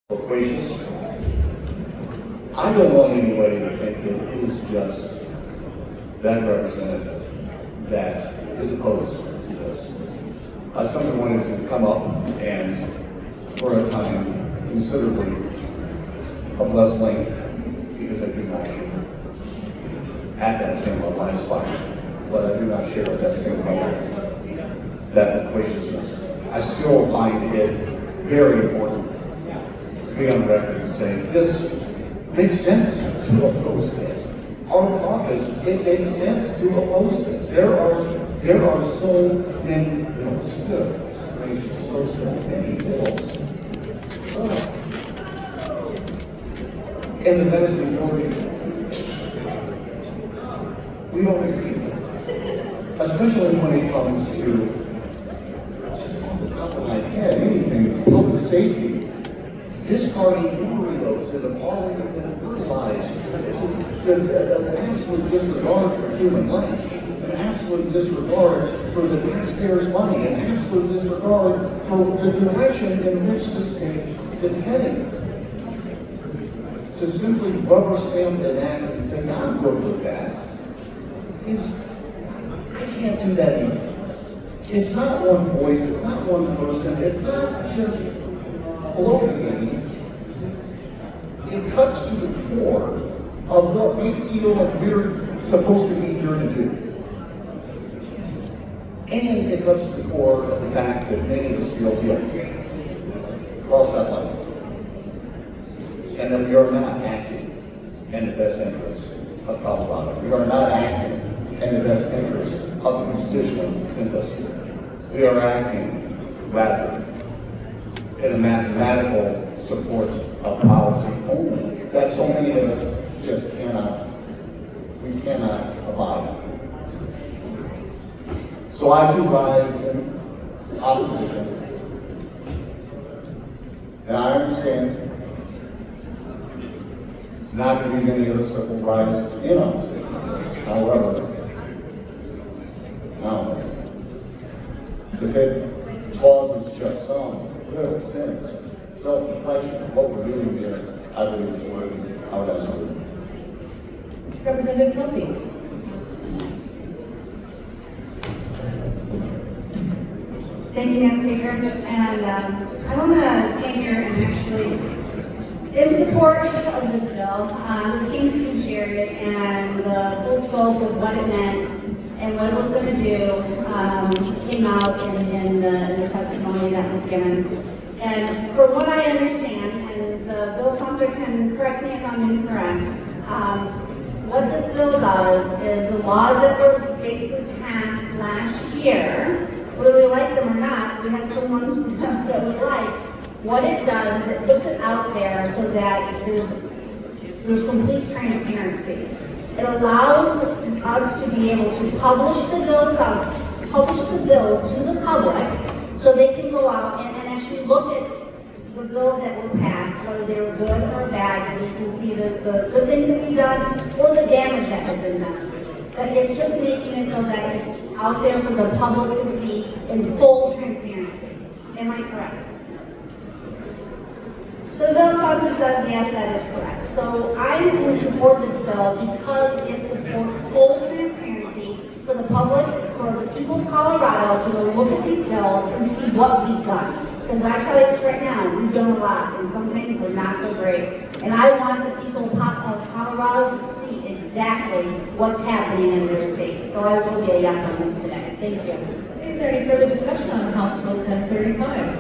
Loquacious. I don't want anybody to think that it is just that representative that is opposed to this. Someone wanted to come up and, for a time, considerably of less length, because I do not at that same level. I aspire, but I do not share at that same level that loquaciousness. I still find it very important to be on record to say this makes sense to oppose this. Our caucus, it makes sense to oppose this. There are so many bills. Goodness gracious, so many bills. And the vast majority we don't agree with, especially when it comes to, just off the top of my head, anything, public safety. Discarding embryos that have already been fertilized. It's an absolute disregard for human life, an absolute disregard for the taxpayers' money, an absolute disregard for the direction in which the state is heading. To simply rubber stamp an act and say, I'm good with that, I can't do that either. It's not one voice, it's not one person, it's not just bloviating. It cuts to the core of what we feel like we're supposed to be here to do. And it cuts to the core of the fact that many of us feel guilty across that line. And that we are not acting in the best interest of Colorado. We are not acting in the best interest of the constituents that sent us here. We are acting, rather, in a mathematical support of policy only that so many of us just cannot abide. So I too rise in opposition. And I understand not to be many of us that will rise in opposition. However, if it causes just some little sense, self-reflection of what we're doing here, I believe it's worth it. I would ask you. Representative Kelsey. Thank you, Madam Speaker. And I want to stand here and actually, in support of this bill, this came through Sherry and the full scope of what it meant and what it was going to do came out in the testimony that was given. And from what I understand, and the bill sponsor can correct me if I'm incorrect, what this bill does is the laws that were basically passed last year, whether we like them or not, we had some ones that we liked. What it does is it puts it out there so that there's complete transparency. It allows us to be able to publish the bills to the public so they can go out and actually look at the bills that were passed, whether they were good or bad, and you can see the good things that we've done or the damage that has been done. But it's just making it so that it's out there for the public to see in full transparency. Am I correct? So the bill sponsor says, yes, that is correct. So I'm going to support this bill because it supports full transparency for the public, for the people of Colorado to go look at these bills and see what we've done. Because I tell you this right now, we've done a lot, and some things were not so great. And I want the people of Colorado to see exactly what's happening in their state. So I will be a yes on this today. Thank you. Is there any further discussion on House Bill 1035?